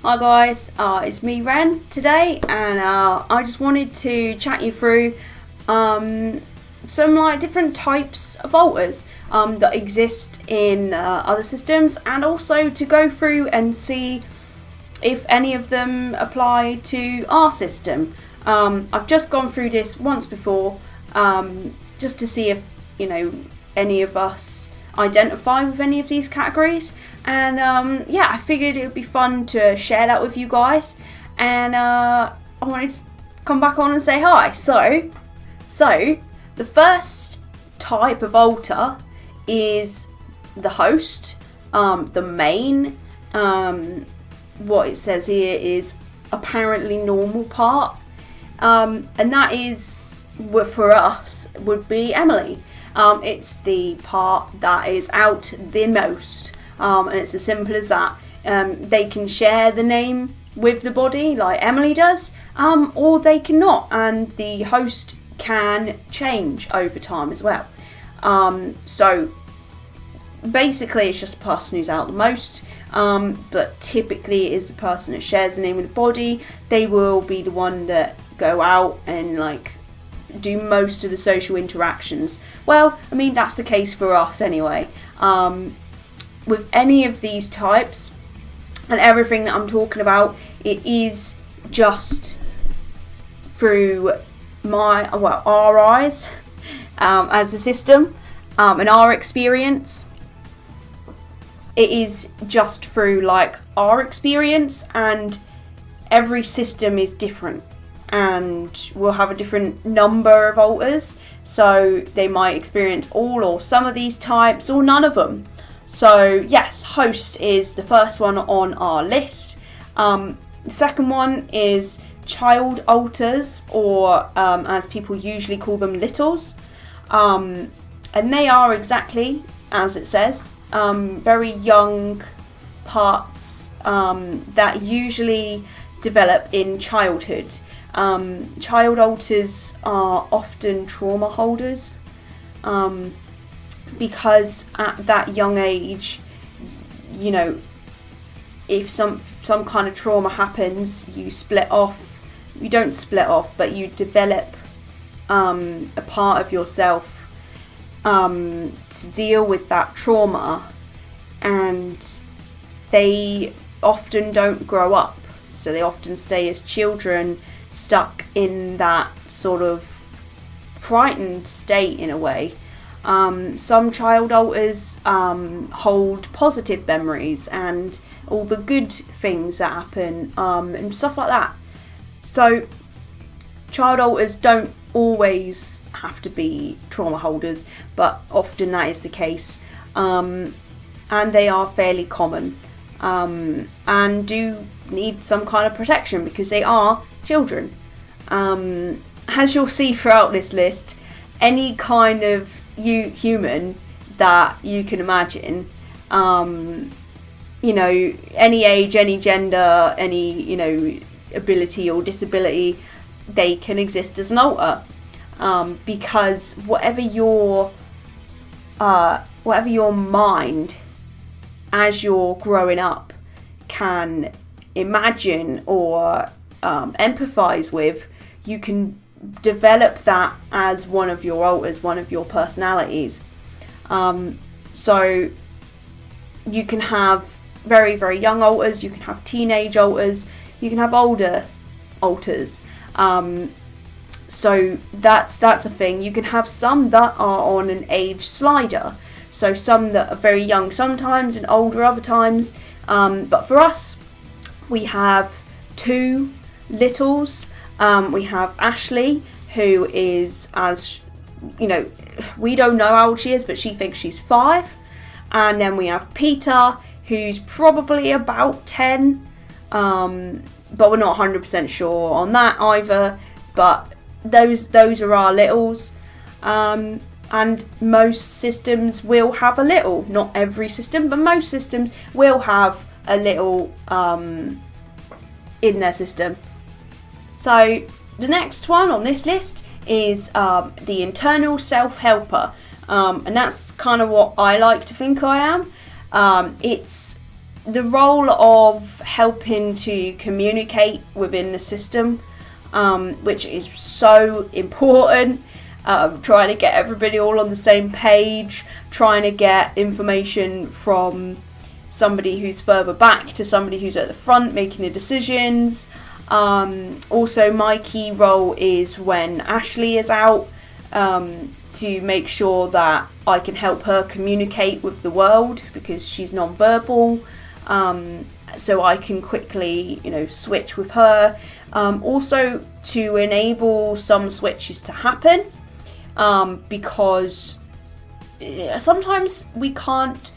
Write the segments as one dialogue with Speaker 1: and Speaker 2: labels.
Speaker 1: Hi guys, it's me Ren today, and I just wanted to chat you through some different types of alters that exist in other systems, and also to go through and see if any of them apply to our system. I've just gone through this once before, just to see if any of us identify with any of these categories, and I figured it would be fun to share that with you guys, and I wanted to come back on and say hi. So the first type of alter is the host, the main. What it says here is apparently normal part, and that is, for us, would be Emily. It's the part that is out the most, and it's as simple as that. They can share the name with the body like Emily does, or they cannot, and the host can change over time as well. So basically it's just the person who's out the most, but typically it is the person that shares the name with the body. They will be the one that go out and do most of the social interactions. Well, I mean, that's the case for us anyway. With any of these types and everything that I'm talking about, it is just through our eyes, as a system, and our experience. It is just through our experience, and every system is different, and we'll have a different number of alters, so they might experience all or some of these types or none of them. So yes, host is the first one on our list. The second one is child alters, or as people usually call them, littles, and they are exactly as it says, very young parts that usually develop in childhood. Child alters are often trauma holders, because at that young age, if some kind of trauma happens, you don't split off, but you develop a part of yourself to deal with that trauma, and they often don't grow up, so they often stay as children, stuck in that sort of frightened state in a way. Some child alters hold positive memories and all the good things that happen, and stuff like that. So child alters don't always have to be trauma holders, but often that is the case, and they are fairly common, and do need some kind of protection because they are children. As you'll see throughout this list, any kind of human that you can imagine, any age, any gender, any ability or disability, they can exist as an alter, because whatever your mind as you're growing up can imagine or empathize with, you can develop that as one of your alters, one of your personalities. So you can have very, very young alters, you can have teenage alters, you can have older alters. So that's a thing. You can have some that are on an age slider, so some that are very young sometimes and older other times, but for us we have two littles. We have Ashley, who is, as we don't know how old she is, but she thinks she's 5, and then we have Peter, who's probably about 10, but we're not 100% sure on that either. But those are our littles, and most systems will have a little. Not every system, but most systems will have a little in their system. So the next one on this list is the internal Selfhelper, and that's kind of what I like to think I am. It's the role of helping to communicate within the system, which is so important. Trying to get everybody all on the same page, trying to get information from somebody who's further back to somebody who's at the front making the decisions. Also, my key role is when Ashley is out, to make sure that I can help her communicate with the world because she's non-verbal. So I can quickly, switch with her. Also to enable some switches to happen, because sometimes we can't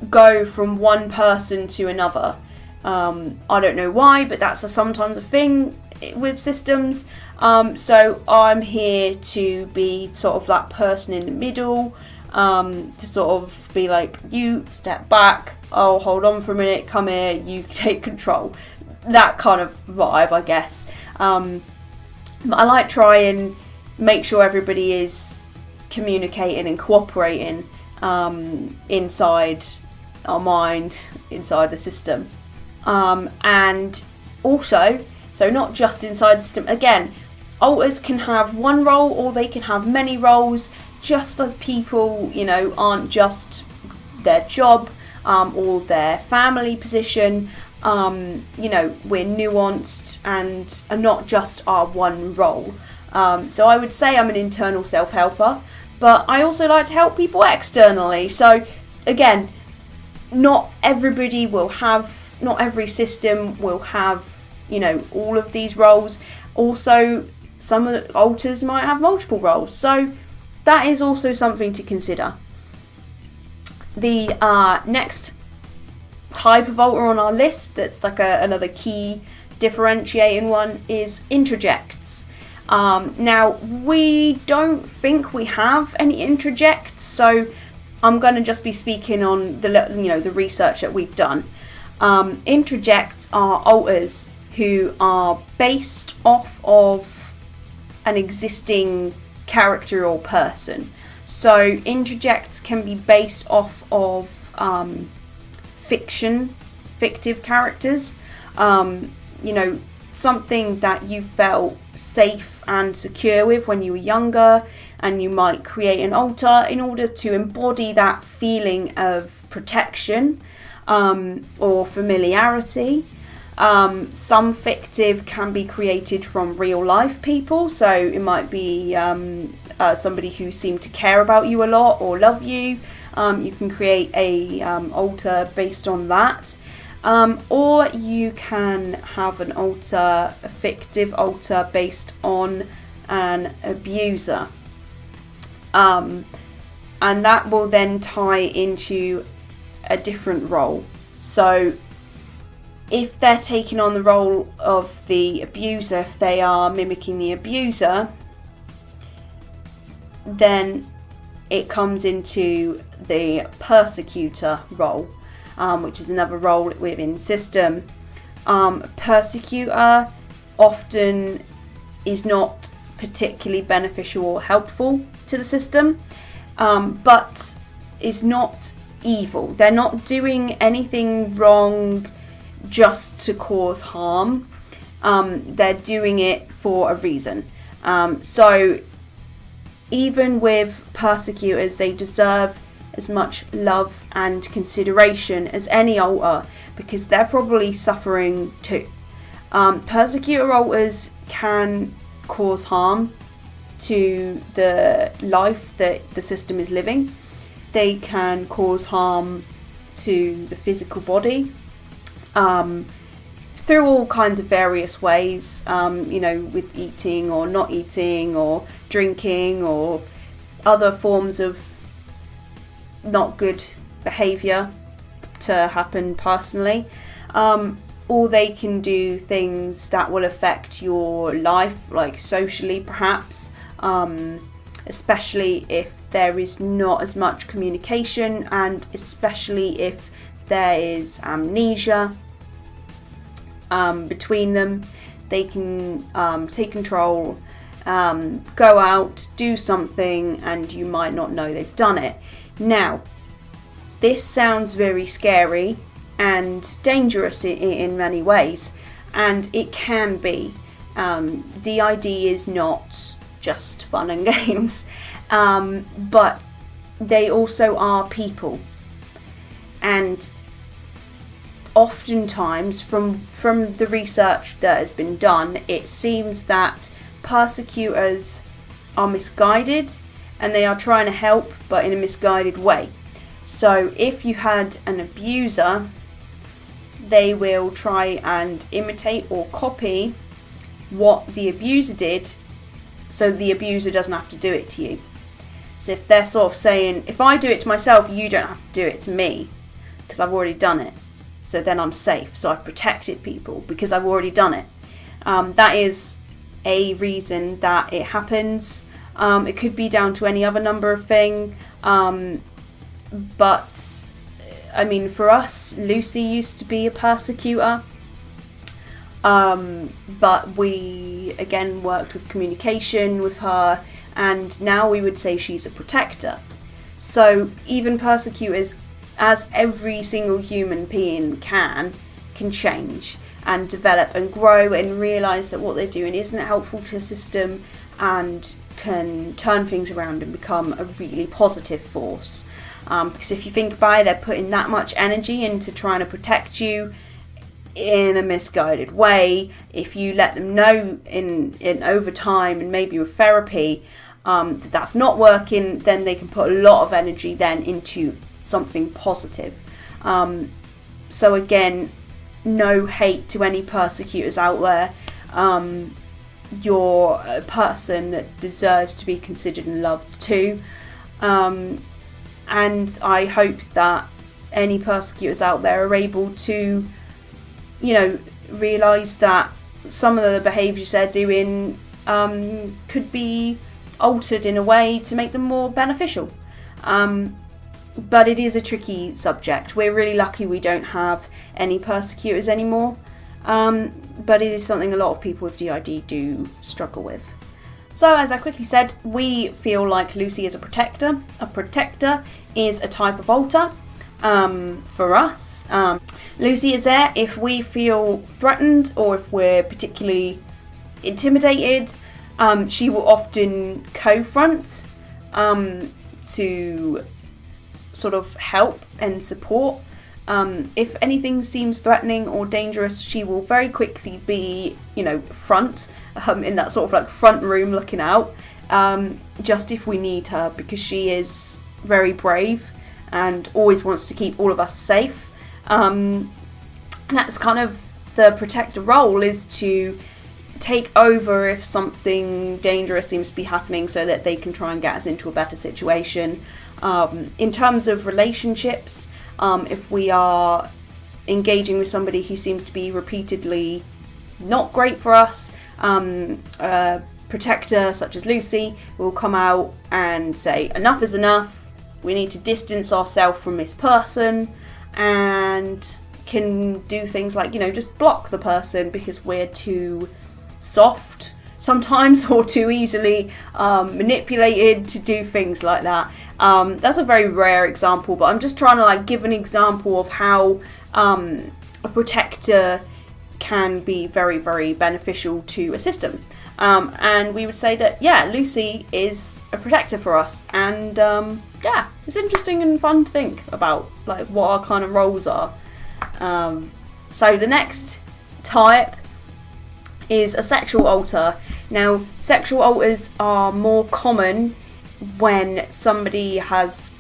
Speaker 1: go from one person to another. I don't know why, but that's sometimes a thing with systems. So I'm here to be sort of that person in the middle, to sort of be like, you step back, I'll hold on for a minute, come here, you take control. That kind of vibe, I guess. But I like try and make sure everybody is communicating and cooperating inside our mind, inside the system. And also, so not just inside the system, again, alters can have one role or they can have many roles, just as people, aren't just their job or their family position. We're nuanced and are not just our one role. So I would say I'm an internal self-helper, but I also like to help people externally. So again, not every system will have, all of these roles. Also, some of the alters might have multiple roles. So that is also something to consider. The next type of alter on our list that's like another key differentiating one is introjects. Now, we don't think we have any introjects, so I'm going to just be speaking on the research that we've done. Introjects are alters who are based off of an existing character or person. So introjects can be based off of fictive characters. Something that you felt safe and secure with when you were younger, and you might create an alter in order to embody that feeling of protection or familiarity. Some fictive can be created from real life people, so it might be somebody who seemed to care about you a lot or love you. You can create a alter based on that. Or you can have a fictive alter based on an abuser. And that will then tie into a different role. So if they're taking on the role of the abuser, if they are mimicking the abuser, then it comes into the Persecutor role, which is another role within system. Persecutor often is not particularly beneficial or helpful to the system, but is not evil. They're not doing anything wrong just to cause harm. They're doing it for a reason. So even with persecutors, they deserve as much love and consideration as any alter, because they're probably suffering too. Persecutor alters can cause harm to the life that the system is living. They can cause harm to the physical body through all kinds of various ways, with eating or not eating or drinking or other forms of not good behaviour to happen personally. Or they can do things that will affect your life, like socially perhaps, especially if there is not as much communication, and especially if there is amnesia between them. They can take control, go out, do something, and you might not know they've done it. Now, this sounds very scary, and dangerous in many ways. And it can be. DID is not just fun and games, but they also are people. And oftentimes, from the research that has been done, it seems that persecutors are misguided and they are trying to help, but in a misguided way. So if you had an abuser, they will try and imitate or copy what the abuser did, so the abuser doesn't have to do it to you. So if they're sort of saying, if I do it to myself, you don't have to do it to me, because I've already done it. So then I'm safe. So I've protected people because I've already done it. That is a reason that it happens. It could be down to any other number of things. But I mean, for us, Lucy used to be a persecutor. But we again worked with communication with her, and now we would say she's a protector. So even persecutors, as every single human being can change and develop and grow and realise that what they're doing isn't helpful to the system, and can turn things around and become a really positive force. Because if you think about it, they're putting that much energy into trying to protect you in a misguided way. If you let them know in over time and maybe with therapy that that's not working, then they can put a lot of energy then into something positive. So again, no hate to any persecutors out there. You're a person that deserves to be considered and loved too. And I hope that any persecutors out there are able to, realise that some of the behaviours they're doing could be altered in a way to make them more beneficial. But it is a tricky subject. We're really lucky we don't have any persecutors anymore. But it is something a lot of people with DID do struggle with. So as I quickly said, we feel like Lucy is a protector. A protector is a type of alter for us. Lucy is there if we feel threatened or if we're particularly intimidated. She will often co-front to sort of help and support. If anything seems threatening or dangerous, she will very quickly be, front, in that sort of like front room looking out, just if we need her, because she is very brave and always wants to keep all of us safe. That's kind of the protector role, is to take over if something dangerous seems to be happening, so that they can try and get us into a better situation. In terms of relationships, if we are engaging with somebody who seems to be repeatedly not great for us, a protector such as Lucy will come out and say, enough is enough, we need to distance ourselves from this person, and can do things like, just block the person because we're too soft sometimes or too easily manipulated to do things like that. That's a very rare example, but I'm just trying to give an example of how a protector can be very, very beneficial to a system. And we would say that, Lucy is a protector for us. And it's interesting and fun to think about what our kind of roles are. So the next type is a sexual alter. Now, sexual alters are more common when somebody has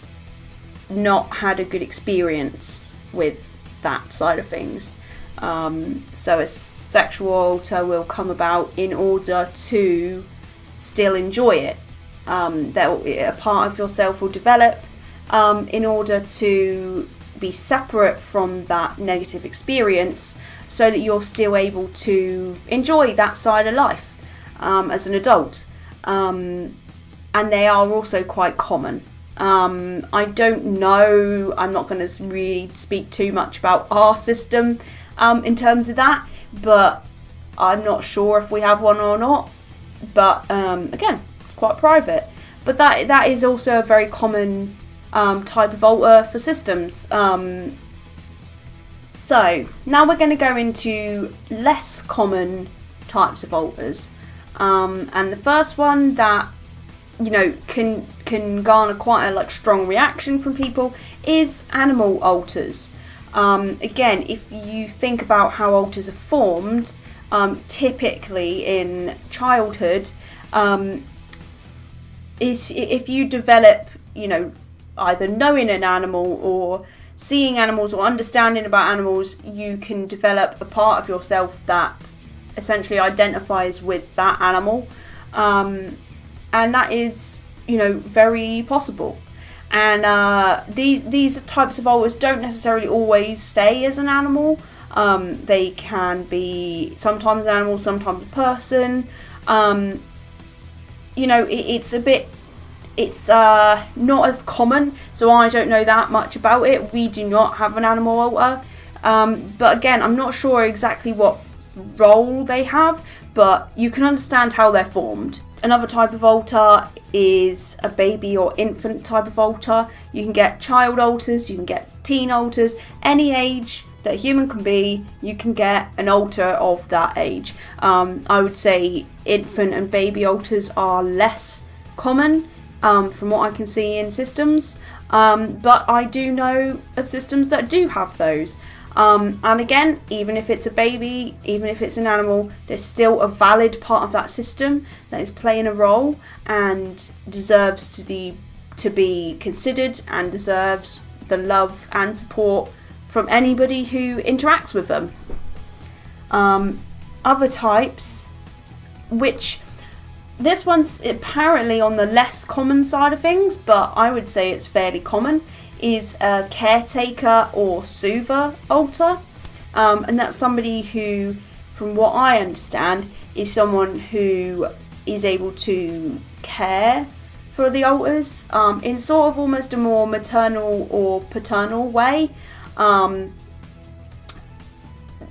Speaker 1: not had a good experience with that side of things. So a sexual alter will come about in order to still enjoy it. A part of yourself will develop in order to be separate from that negative experience, so that you're still able to enjoy that side of life as an adult. And they are also quite common. I don't know, I'm not going to really speak too much about our system in terms of that, but I'm not sure if we have one or not. But again, it's quite private. But that is also a very common type of alter for systems. So now we're going to go into less common types of alters, and the first one that can garner quite a strong reaction from people is animal alters. Again, if you think about how alters are formed, typically in childhood, is if you develop, either knowing an animal or seeing animals or understanding about animals, you can develop a part of yourself that essentially identifies with that animal, and that is very possible. And these types of alters don't necessarily always stay as an animal. They can be sometimes an animal, sometimes a person. It's not as common, so I don't know that much about it. We do not have an animal alter, but again, I'm not sure exactly what role they have, but you can understand how they're formed. Another type of alter is a baby or infant type of alter. You can get child alters, you can get teen alters, any age that a human can be, you can get an alter of that age. I would say infant and baby alters are less common from what I can see in systems, but I do know of systems that do have those. And again, even if it's a baby, even if it's an animal, there's still a valid part of that system that is playing a role and deserves to be considered and deserves the love and support from anybody who interacts with them. Other types, which this one's apparently on the less common side of things, but I would say it's fairly common, is a caretaker or soother alter, and that's somebody who, from what I understand, is someone who is able to care for the alters in sort of almost a more maternal or paternal way,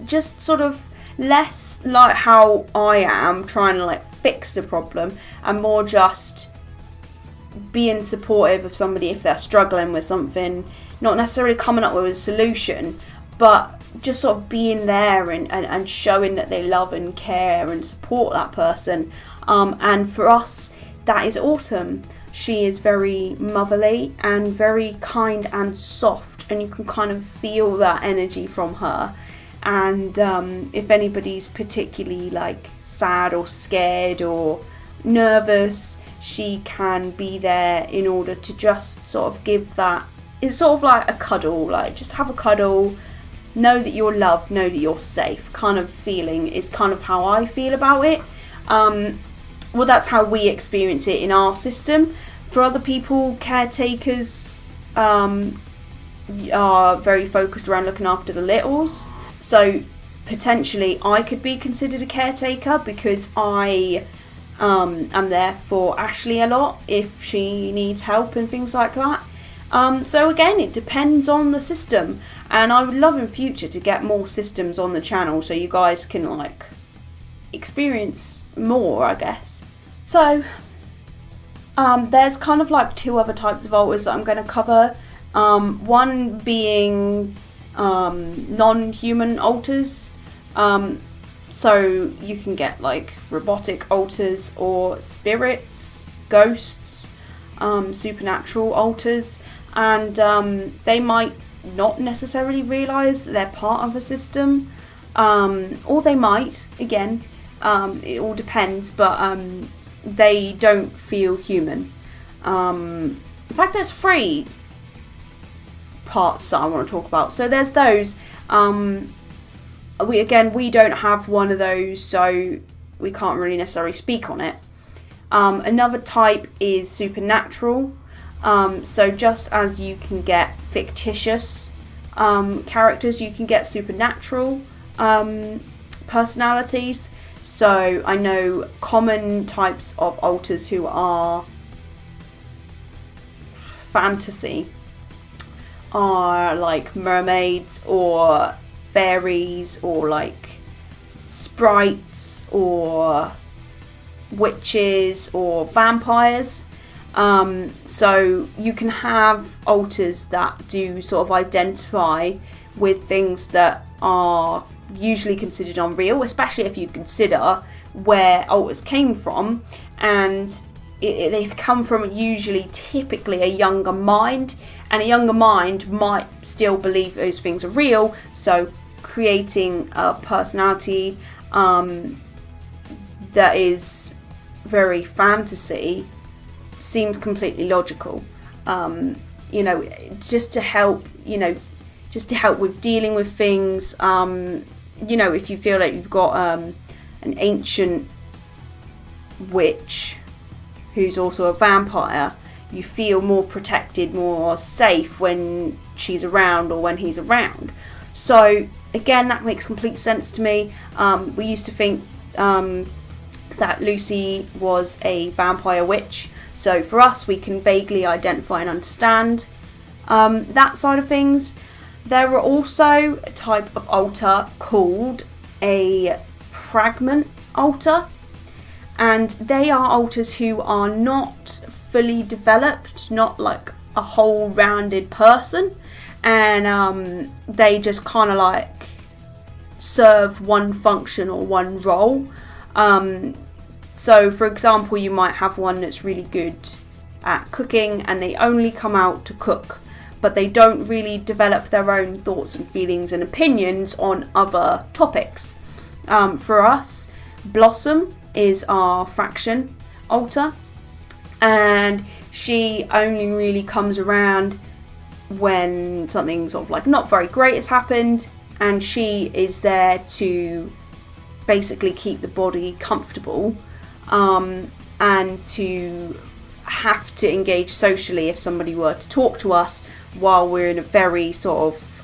Speaker 1: just sort of less like how I am trying to fix the problem, and more just being supportive of somebody if they're struggling with something, not necessarily coming up with a solution, but just sort of being there and showing that they love and care and support that person. And for us, that is Autumn. She is very motherly and very kind and soft, and you can kind of feel that energy from her. And if anybody's particularly sad or scared or nervous, she can be there in order to just sort of give that. It's sort of like a cuddle, just have a cuddle, know that you're loved, know that you're safe kind of feeling is kind of how I feel about it. Well, that's how we experience it in our system. For other people, caretakers are very focused around looking after the littles. So potentially I could be considered a caretaker because I am there for Ashley a lot if she needs help and things like that. So again, it depends on the system, and I would love in future to get more systems on the channel so you guys can experience more, I guess. So there's kind of two other types of alters that I'm going to cover. One being non-human alters. So you can get robotic alters or spirits, ghosts, supernatural alters, and they might not necessarily realise they're part of a system, or they might, again, it all depends, but they don't feel human. In fact, there's 3 parts that I want to talk about. So there's those. We don't have one of those, so we can't really necessarily speak on it. Another type is supernatural. So just as you can get fictitious characters, you can get supernatural personalities. So I know common types of alters who are fantasy are mermaids or fairies or sprites or witches or vampires. So you can have alters that do sort of identify with things that are usually considered unreal, especially if you consider where alters came from, and they've come from typically a younger mind, and a younger mind might still believe those things are real, so creating a personality that is very fantasy seems completely logical. Just to help with dealing with things. If you feel like you've got an ancient witch who's also a vampire, you feel more protected, more safe when she's around or when he's around. So again, that makes complete sense to me. We used to think that Lucy was a vampire witch, so for us we can vaguely identify and understand that side of things. There are also a type of alter called a Fragment alter, and they are alters who are not fully developed, not like a whole rounded person, and they just kind of like serve one function or one role. So for example, you might have one that's really good at cooking and they only come out to cook, but they don't really develop their own thoughts and feelings and opinions on other topics. For us, Blossom is our faction alter, and she only really comes around when something sort of like not very great has happened, and she is there to basically keep the body comfortable, and to have to engage socially if somebody were to talk to us while we're in a very sort of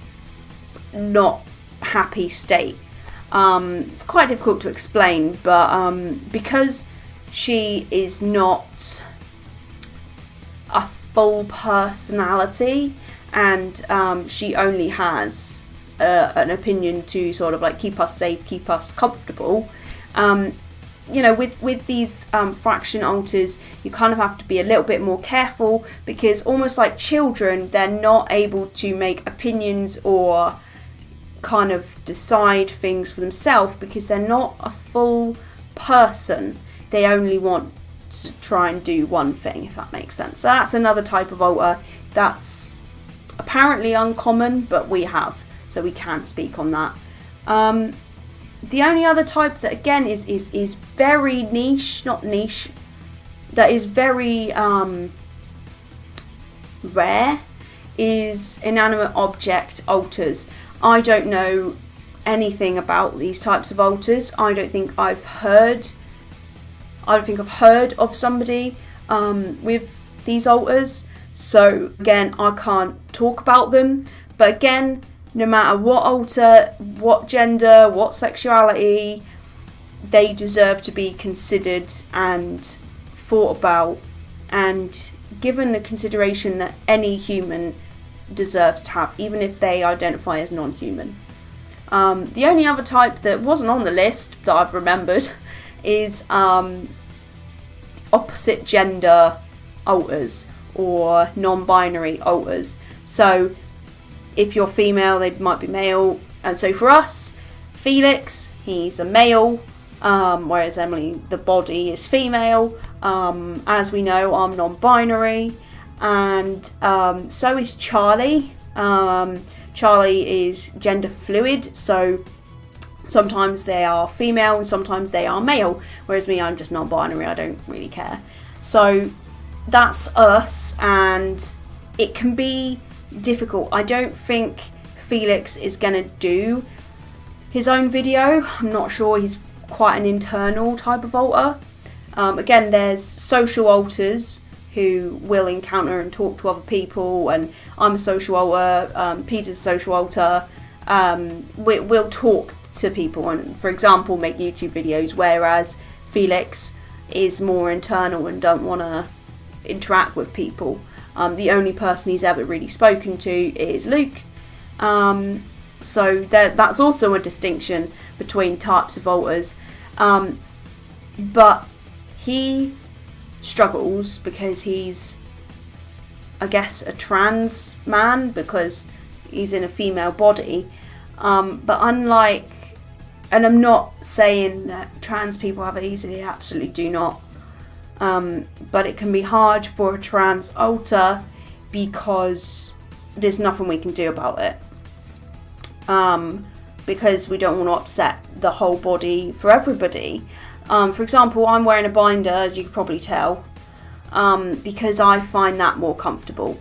Speaker 1: not happy state. It's quite difficult to explain, but because she is not a full personality, and she only has an opinion to sort of like keep us safe, keep us comfortable. With these fraction alters, you kind of have to be a little bit more careful, because almost like children, they're not able to make opinions or kind of decide things for themselves because they're not a full person. They only want to try and do one thing, if that makes sense. So that's another type of alter that's apparently uncommon, but we have, so we can speak on that. The only other type that again is very niche, not niche, that is very rare, is inanimate object alters. I don't know anything about these types of alters. I don't think I've heard of somebody with these alters. So again, I can't talk about them. But again, no matter what alter, what gender, what sexuality, they deserve to be considered and thought about and given the consideration that any human deserves to have, even if they identify as non-human. The only other type that wasn't on the list that I've remembered is opposite gender alters or non-binary alters. So if you're female, they might be male, and so for us, Felix, he's a male, whereas Emily, the body, is female. As we know, I'm non-binary, and so is Charlie. Charlie is gender fluid, so sometimes they are female and sometimes they are male, whereas me, I'm just non-binary, I don't really care. So that's us, and it can be difficult. I don't think Felix is gonna do his own video. I'm not sure, he's quite an internal type of alter. Again, there's social alters who will encounter and talk to other people, and I'm a social alter, Peter's a social alter. We'll talk to people and, for example, make YouTube videos, whereas Felix is more internal and don't want to interact with people. The only person he's ever really spoken to is Luke. So that's also a distinction between types of alters. But he struggles because he's, I guess, a trans man, because he's in a female body. But unlike, and I'm not saying that trans people have it easy, they absolutely do not. But it can be hard for a trans alter because there's nothing we can do about it. Because we don't want to upset the whole body for everybody. For example, I'm wearing a binder, as you can probably tell, because I find that more comfortable.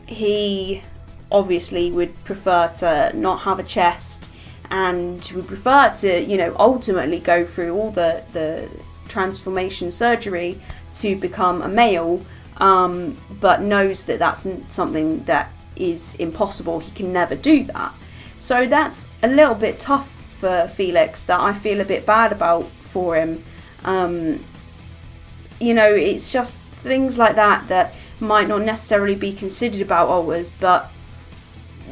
Speaker 1: He obviously would prefer to not have a chest, and would prefer to, you know, ultimately go through all the transformation surgery to become a male, but knows that that's something that is impossible. He can never do that. So that's a little bit tough for Felix, that I feel a bit bad about for him. You know, it's just things like that might not necessarily be considered about alters, but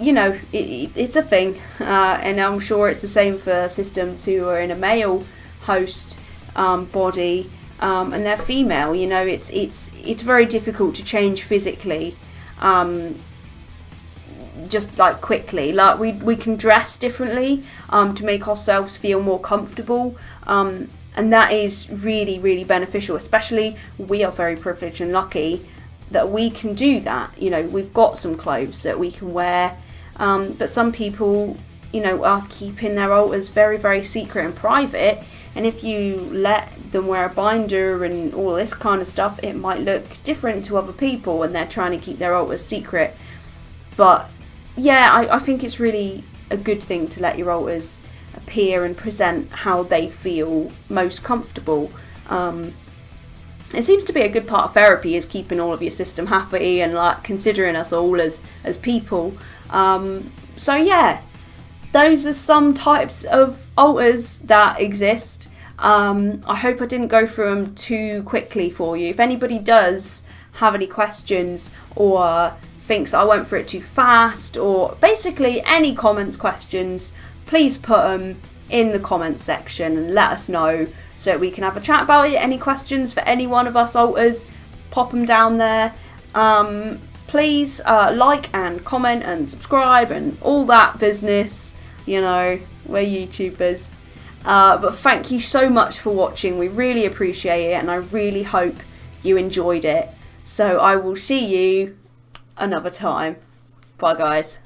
Speaker 1: you know, it's a thing, and I'm sure it's the same for systems who are in a male host body, and they're female. You know, it's very difficult to change physically, just like quickly. Like we can dress differently to make ourselves feel more comfortable, and that is really, really beneficial. Especially, we are very privileged and lucky that we can do that. You know, we've got some clothes that we can wear, but some people, you know, are keeping their alters very, very secret and private, and if you let them wear a binder and all this kind of stuff, it might look different to other people, and they're trying to keep their alters secret. But yeah, I think it's really a good thing to let your alters appear and present how they feel most comfortable. It seems to be a good part of therapy, is keeping all of your system happy and like considering us all as people. So yeah, those are some types of alters that exist. I hope I didn't go through them too quickly for you. If anybody does have any questions or thinks I went through it too fast, or basically any comments, questions, please put them in the comments section and let us know so that we can have a chat about it. Any questions for any one of us alters, pop them down there. Please like and comment and subscribe and all that business. You know, we're YouTubers. But thank you so much for watching. We really appreciate it, and I really hope you enjoyed it. So I will see you another time. Bye guys.